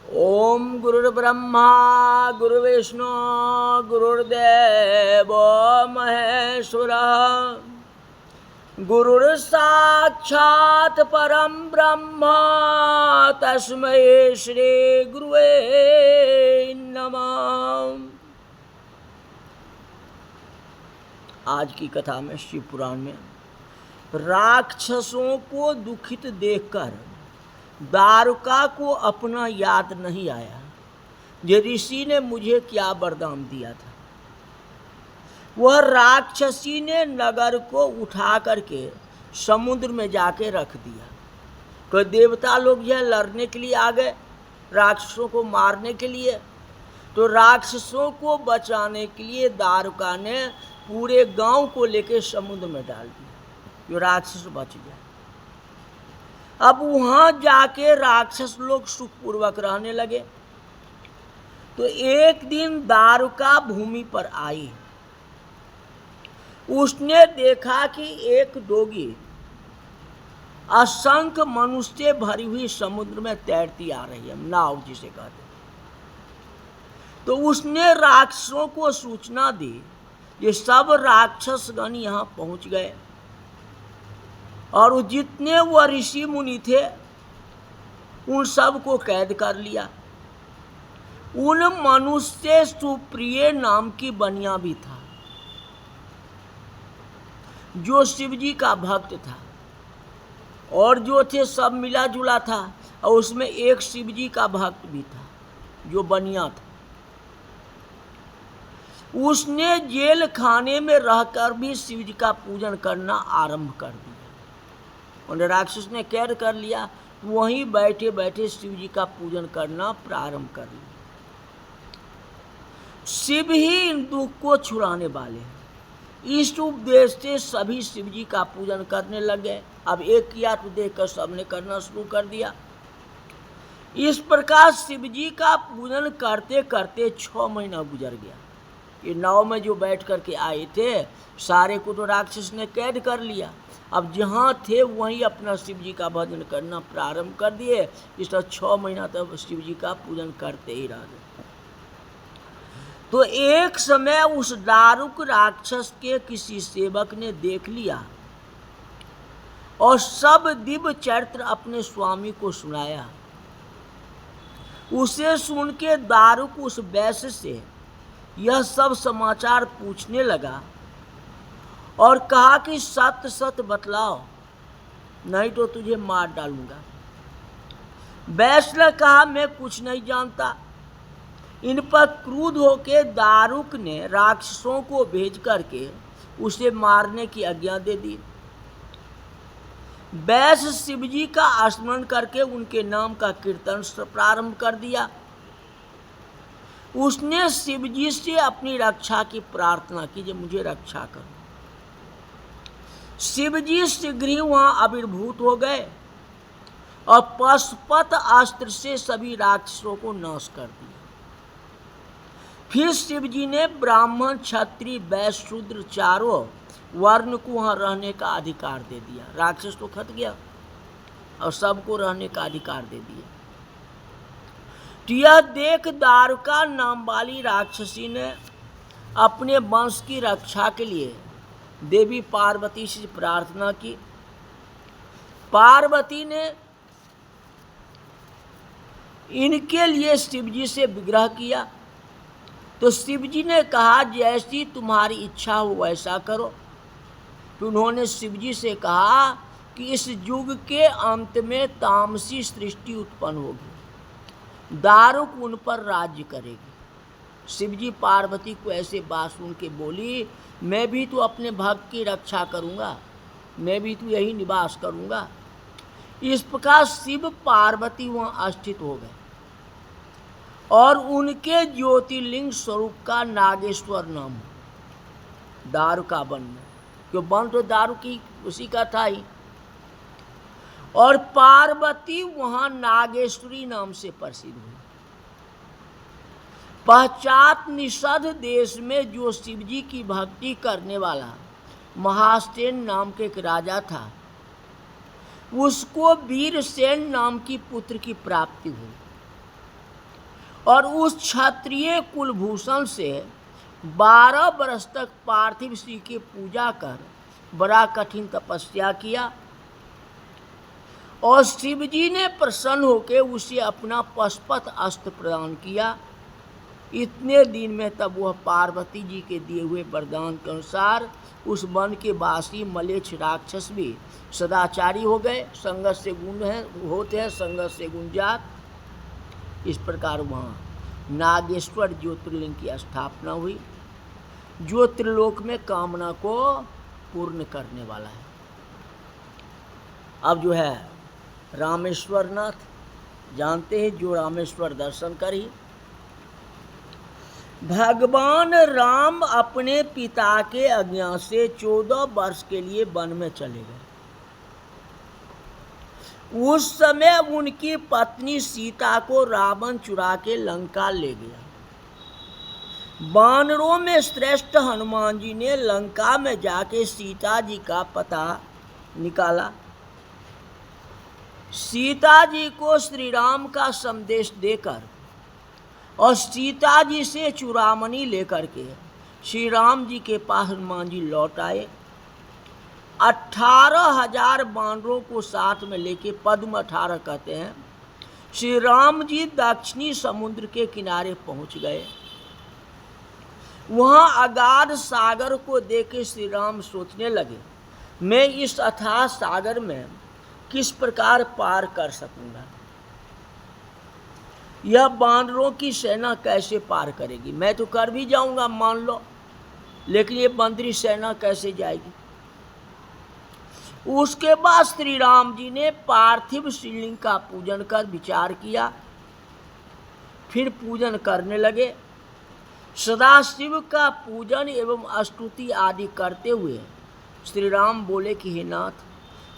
ओम गुरुर्ब्रह्मा गुरुर्विष्णु गुरुर्देव महेश्वरः गुरुर्साक्षात् परम ब्रह्म तस्मै श्री गुरुवे नमः। आज की कथा में शिव पुराण में राक्षसों को दुखित देखकर दारुका को अपना याद नहीं आया। ये ऋषि ने मुझे क्या वरदान दिया था। वह राक्षसी ने नगर को उठा करके समुद्र में जाके रख दिया। तो देवता लोग यह लड़ने के लिए आ गए, राक्षसों को मारने के लिए। तो राक्षसों को बचाने के लिए दारुका ने पूरे गांव को लेकर समुद्र में डाल दिया, जो राक्षस बच गया। अब वहां जाके राक्षस लोग सुखपूर्वक रहने लगे। तो एक दिन दारुका भूमि पर आई। उसने देखा कि एक डोगी असंख्य मनुष्य से भरी हुई समुद्र में तैरती आ रही है, नाव जिसे कहते। तो उसने राक्षसों को सूचना दी। ये सब राक्षसगण यहाँ पहुंच गए और जितने वह ऋषि मुनि थे उन सब को कैद कर लिया। उन मनुष्य सुप्रिय नाम की बनिया भी था, जो शिव जी का भक्त था, और जो थे सब मिला जुला था। और उसमें एक शिव जी का भक्त भी था, जो बनिया था। उसने जेल खाने में रहकर भी शिव जी का पूजन करना आरंभ कर दिया। उन राक्षस ने कैद कर लिया, वहीं बैठे बैठे शिव जी का पूजन करना प्रारंभ कर लिया। शिव ही इन दुख को छुड़ाने वाले हैं। इस उपदेश से सभी शिव जी का पूजन करने लगे। अब एक किया तो देखकर सबने करना शुरू कर दिया। इस प्रकार शिव जी का पूजन करते करते 6 महीना गुजर गया। ये नाव में जो बैठ करके आए थे सारे को तो राक्षस ने कैद कर लिया। अब जहाँ थे वहीं अपना शिव जी का भजन करना प्रारंभ कर दिए। इस तरह 6 महीना तक शिव जी का पूजन करते ही रह गए। तो एक समय उस दारुक राक्षस के किसी सेवक ने देख लिया और सब दिव्य चरित्र अपने स्वामी को सुनाया। उसे सुन के दारुक उस वैश्य से यह सब समाचार पूछने लगा और कहा कि सत्य सत्य बतलाओ, नहीं तो तुझे मार डालूंगा। वैश्य ने कहा मैं कुछ नहीं जानता। इन पर क्रुद्ध होकर दारुक ने राक्षसों को भेज करके उसे मारने की आज्ञा दे दी। वैश्य शिव जी का स्मरण करके उनके नाम का कीर्तन प्रारंभ कर दिया। उसने शिव जी से अपनी रक्षा की प्रार्थना की, जो मुझे रक्षा करो। शिव जी शीघ्र ही वहां आविर्भूत हो गए और पशुपत अस्त्र से सभी राक्षसों को नाश कर दिया। फिर शिव जी ने ब्राह्मण क्षत्रिय वैश्य शूद्र चारों वर्ण को वहां रहने का अधिकार दे दिया। राक्षस तो खत गया और सबको रहने का अधिकार दे दिया। तो यह देख दारुका नाम वाली राक्षसी ने अपने वंश की रक्षा के लिए देवी पार्वती से प्रार्थना की। पार्वती ने इनके लिए शिव जी से विग्रह किया। तो शिव जी ने कहा जैसी तुम्हारी इच्छा हो वैसा करो। तो उन्होंने शिव जी से कहा कि इस युग के अंत में तामसी सृष्टि उत्पन्न होगी, दारुक उन पर राज्य करेगी। शिव जी पार्वती को ऐसे बात सुन के बोली, मैं भी तो अपने भक्त की रक्षा करूँगा, मैं भी तो यही निवास करूँगा। इस प्रकार शिव पार्वती वहाँ स्थित हो गए और उनके ज्योतिर्लिंग स्वरूप का नागेश्वर नाम दारुका वन में, क्यों वन तो दारुकी उसी का था ही। और पार्वती वहाँ नागेश्वरी नाम से प्रसिद्ध हुई। पश्चात निषद देश में जो शिव जी की भक्ति करने वाला महासेन नाम के एक राजा था, उसको वीरसेन नाम की पुत्र की प्राप्ति हुई। और उस क्षत्रिय कुलभूषण से 12 वर्ष तक पार्थिव श्री की पूजा कर बड़ा कठिन तपस्या किया और शिव जी ने प्रसन्न होकर उसे अपना पशुपत अस्त्र प्रदान किया। इतने दिन में तब वह पार्वती जी के दिए हुए वरदान के अनुसार उस वन के वासी मलेच्छ राक्षस भी सदाचारी हो गए। संगत से गुण होते हैं, संगत से गुण जात। इस प्रकार वहाँ नागेश्वर ज्योतिर्लिंग की स्थापना हुई, जो त्रिलोक में कामना को पूर्ण करने वाला है। अब जो है रामेश्वर नाथ जानते हैं, जो रामेश्वर दर्शन कर ही भगवान राम अपने पिता के आज्ञा से 14 वर्ष के लिए वन में चले गए। उस समय उनकी पत्नी सीता को रावण चुरा के लंका ले गया। वानरों में श्रेष्ठ हनुमान जी ने लंका में जाके सीता जी का पता निकाला। सीता जी को श्री राम का संदेश देकर और सीता जी से चूड़ामणि लेकर के श्री राम जी के पास हनुमान जी लौट आए। 18,000 वानरों को साथ में लेके, पद्म 18 कहते हैं, श्री राम जी दक्षिणी समुद्र के किनारे पहुंच गए। वहां अगाध सागर को देखे श्री राम सोचने लगे, मैं इस अथाह सागर में किस प्रकार पार कर सकूंगा। यह वानरों की सेना कैसे पार करेगी। मैं तो कर भी जाऊंगा मान लो, लेकिन ये बंदरी सेना कैसे जाएगी। उसके बाद श्री राम जी ने पार्थिव शिवलिंग का पूजन कर विचार किया, फिर पूजन करने लगे। सदाशिव का पूजन एवं स्तुति आदि करते हुए श्री राम बोले कि हे नाथ,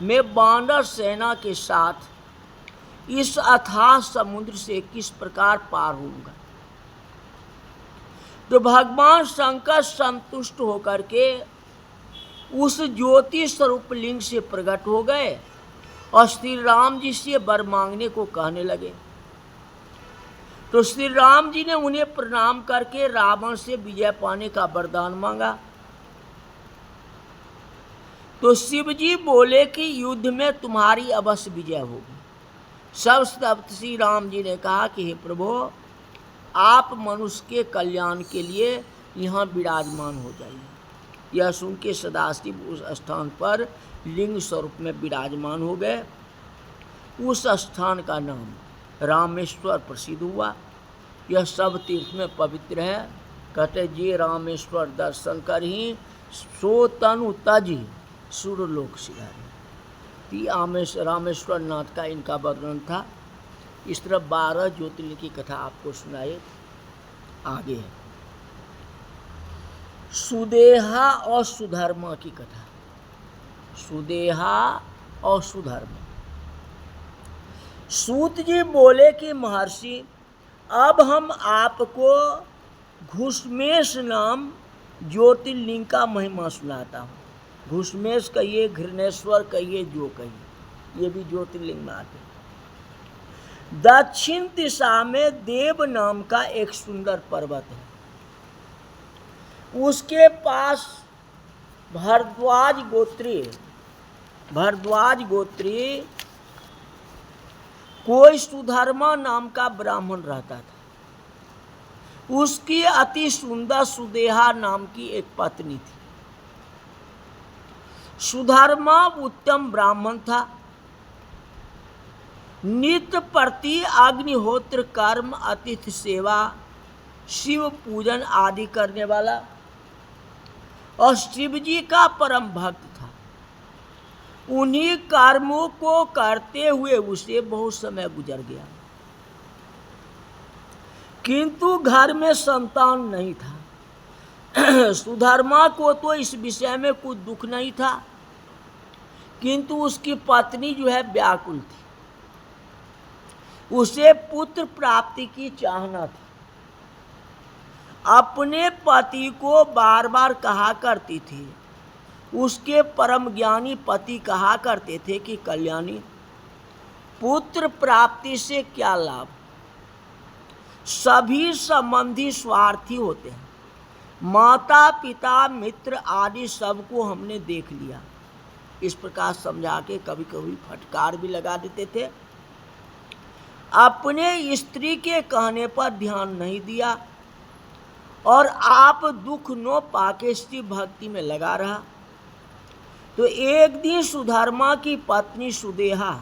मैं वानर सेना के साथ इस अथाह समुद्र से किस प्रकार पार होऊंगा। तो भगवान शंकर संतुष्ट होकर के उस ज्योति स्वरूप लिंग से प्रकट हो गए और श्री राम जी से वर मांगने को कहने लगे। तो श्री राम जी ने उन्हें प्रणाम करके रावण से विजय पाने का वरदान मांगा। तो शिव जी बोले कि युद्ध में तुम्हारी अवश्य विजय होगी। सब श्री राम जी ने कहा कि हे प्रभु, आप मनुष्य के कल्याण के लिए यहाँ विराजमान हो जाइए। यह सुन के सदाशिव उस स्थान पर लिंग स्वरूप में विराजमान हो गए। उस स्थान का नाम रामेश्वर प्रसिद्ध हुआ। यह सब तीर्थ में पवित्र है। कहते जे रामेश्वर दर्शन कर ही सो तनु तज सुरलोक सिधारे। रामेश्वर नाथ का इनका वर्णन था। इस तरह 12 ज्योतिर्लिंग की कथा आपको सुनाए। आगे है सुदेहा और सुधर्मा की कथा। सुदेहा और सुधर्मा। सूत जी बोले कि महर्षि, अब हम आपको घुष्मेश नाम ज्योतिर्लिंग का महिमा सुनाता हूँ। घुष्मेश कहिए, घृणेश्वर कहिए, जो कहिए, ये भी ज्योतिर्लिंग में आते हैं। दक्षिण दिशा में देव नाम का एक सुंदर पर्वत है। उसके पास भरद्वाज गोत्री कोई सुधर्मा नाम का ब्राह्मण रहता था। उसकी अति सुंदर सुदेहा नाम की एक पत्नी थी। सुधर्मा उत्तम ब्राह्मण था। नित्य प्रति अग्निहोत्र कर्म, अतिथि सेवा, शिव पूजन आदि करने वाला और शिव जी का परम भक्त था। उन्हीं कर्मों को करते हुए उसे बहुत समय गुजर गया, किंतु घर में संतान नहीं था। सुधर्मा को तो इस विषय में कुछ दुख नहीं था, किंतु उसकी पत्नी जो है व्याकुल थी। उसे पुत्र प्राप्ति की चाहना थी। अपने पति को बार बार कहा करती थी। उसके परम ज्ञानी पति कहा करते थे कि कल्याणी, पुत्र प्राप्ति से क्या लाभ, सभी संबंधी स्वार्थी होते हैं। माता पिता मित्र आदि सबको हमने देख लिया। इस प्रकार समझा के कभी कभी फटकार भी लगा देते थे। अपने स्त्री के कहने पर ध्यान नहीं दिया और आप दुख न पाके श्री भक्ति में लगा रहा। तो एक दिन सुधर्मा की पत्नी सुदेहा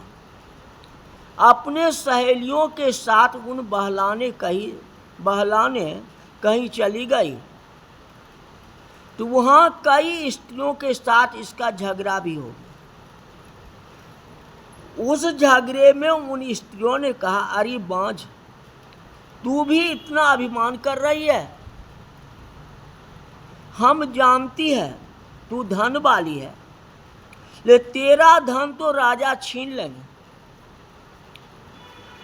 अपने सहेलियों के साथ उन बहलाने कहीं चली गई। तो वहाँ कई स्त्रियों के साथ इसका झगड़ा भी हो गया। उस झगड़े में उन स्त्रियों ने कहा, अरे बांझ, तू भी इतना अभिमान कर रही है। हम जानती है तू धन वाली है, ले तेरा धन तो राजा छीन लेंगे।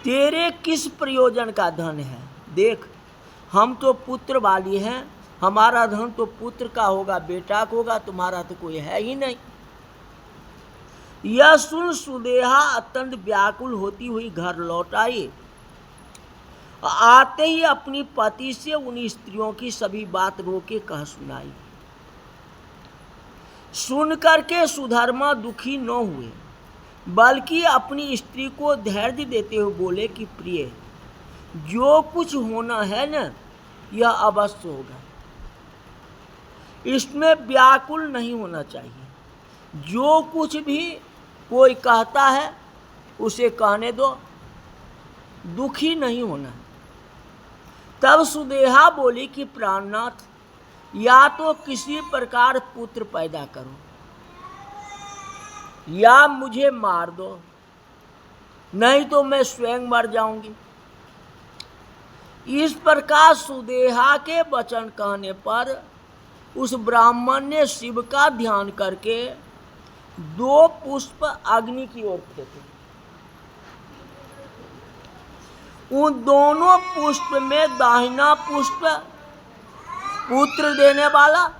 तेरे किस प्रयोजन का धन है? देख, हम तो पुत्र वाली हैं, हमारा धन तो पुत्र का होगा, बेटा का होगा, तुम्हारा तो कोई है ही नहीं। यह सुन सुदेहा अत्यंत व्याकुल होती हुई घर लौट आई। आते ही अपनी पति से उन स्त्रियों की सभी बात रोके कह सुनाई। सुन करके सुधर्मा दुखी न हुए, बल्कि अपनी स्त्री को धैर्य देते हुए बोले कि प्रिय, जो कुछ होना है न, यह अवश्य होगा। इसमें व्याकुल नहीं होना चाहिए। जो कुछ भी कोई कहता है उसे कहने दो, दुखी नहीं होना। तब सुदेहा बोली कि प्राणनाथ, या तो किसी प्रकार पुत्र पैदा करो या मुझे मार दो, नहीं तो मैं स्वयं मर जाऊंगी। इस प्रकार सुदेहा के वचन कहने पर उस ब्राह्मण ने शिव का ध्यान करके 2 पुष्प अग्नि की ओर फेंके। उन दोनों पुष्प में दाहिना पुष्प पुत्र देने वाला।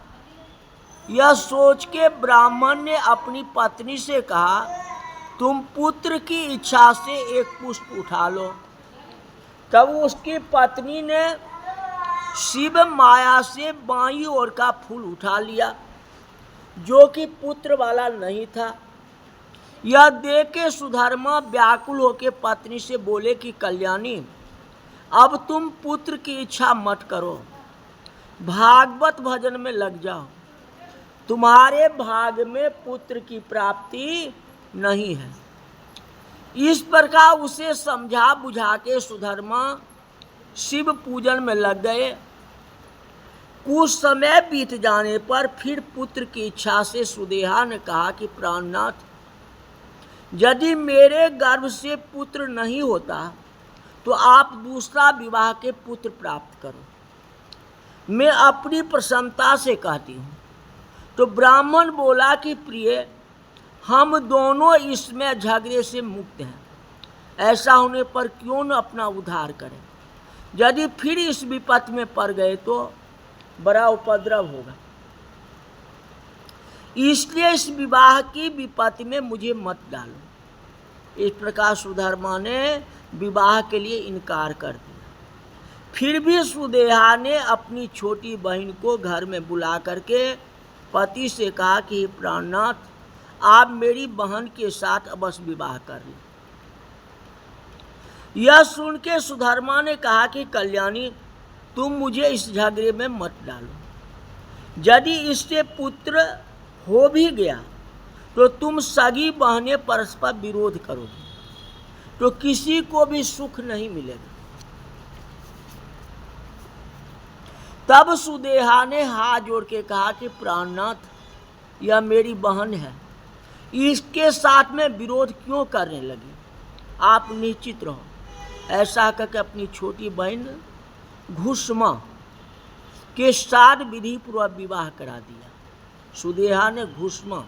यह सोच के ब्राह्मण ने अपनी पत्नी से कहा, तुम पुत्र की इच्छा से एक पुष्प उठा लो। तब उसकी पत्नी ने शिव माया से बाईं ओर का फूल उठा लिया, जो कि पुत्र वाला नहीं था। यह देख के सुधर्मा व्याकुल होकर पत्नी से बोले कि कल्याणी, अब तुम पुत्र की इच्छा मत करो, भागवत भजन में लग जाओ। तुम्हारे भाग में पुत्र की प्राप्ति नहीं है। इस प्रकार उसे समझा बुझा के सुधर्मा शिव पूजन में लग गए। कुछ समय बीत जाने पर फिर पुत्र की इच्छा से सुदेहा ने कहा कि प्राणनाथ, यदि मेरे गर्भ से पुत्र नहीं होता तो आप दूसरा विवाह के पुत्र प्राप्त करो। मैं अपनी प्रसन्नता से कहती हूँ। तो ब्राह्मण बोला कि प्रिय, हम दोनों इसमें झगड़े से मुक्त हैं। ऐसा होने पर क्यों न अपना उद्धार करें। यदि फिर इस विपत्ति में पड़ गए तो बड़ा उपद्रव होगा। इसलिए इस विवाह की विपत्ति में मुझे मत डालो। इस प्रकार सुधर्मा ने विवाह के लिए इनकार कर दिया। फिर भी सुदेहा ने अपनी छोटी बहन को घर में बुला करके पति से कहा कि प्राणनाथ, आप मेरी बहन के साथ अवश्य विवाह कर लें। यह सुन के सुधर्मा ने कहा कि कल्याणी, तुम मुझे इस झगड़े में मत डालो। यदि इससे पुत्र हो भी गया तो तुम सगी बहनें परस्पर विरोध करोगे, तो किसी को भी सुख नहीं मिलेगा। तब सुदेहा ने हाथ जोड़ के कहा कि प्राणनाथ, यह मेरी बहन है, इसके साथ में विरोध क्यों करने लगी? आप निश्चित रहो। ऐसा करके अपनी छोटी बहन घुष्मा के साथ विधि पूर्वक विवाह करा दिया। सुदेहा ने घुष्मा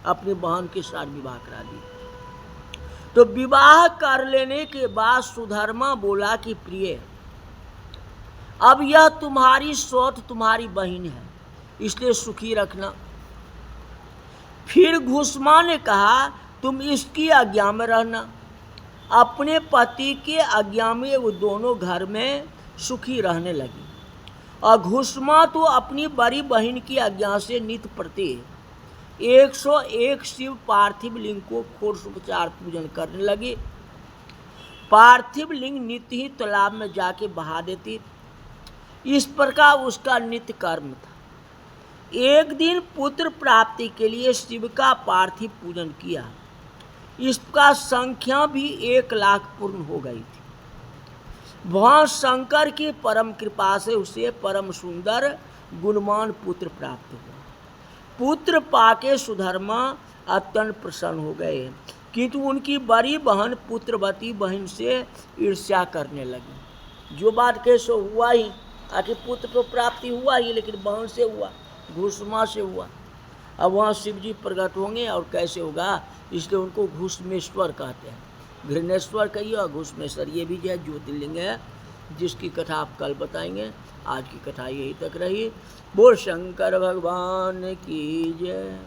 अपनी बहन के साथ विवाह करा दिया। तो विवाह कर लेने के बाद सुधर्मा बोला कि प्रिय, अब यह तुम्हारी सौत तुम्हारी बहन है, इसलिए सुखी रखना। फिर घुष्मा ने कहा, तुम इसकी आज्ञा में रहना। अपने पति के आज्ञा में वो दोनों घर में सुखी रहने लगी। और घुष्मा तो अपनी बड़ी बहन की आज्ञा से नित्य प्रति 101 शिव पार्थिव लिंग को षोडशोपचार पूजन करने लगी। पार्थिव लिंग नित्य ही तालाब में जाके बहा देती। इस प्रकार उसका नित्य कर्म था। एक दिन पुत्र प्राप्ति के लिए शिव का पार्थिव पूजन किया। इसका संख्या भी 1 लाख पूर्ण हो गई थी। वहाँ शंकर की परम कृपा से उसे परम सुंदर गुणवान पुत्र प्राप्त हुआ। पुत्र पाके सुधर्मा अत्यंत प्रसन्न हो गए, किंतु उनकी बड़ी बहन पुत्रवती बहन से ईर्ष्या करने लगी। जो बात कैसे हुआ ही, आखिर पुत्र तो प्राप्ति हुआ ही, लेकिन बहन से हुआ, घुष्मा से हुआ। अब वहाँ शिव जी प्रकट होंगे और कैसे होगा, इसलिए उनको घुष्मेश्वर कहते हैं। घृणेश्वर कहिए और घुष्मेश्वर, ये भी जो है ज्योतिर्लिंग है, जिसकी कथा आप कल बताएंगे। आज की कथा यही तक रही। बोल शंकर भगवान की जय।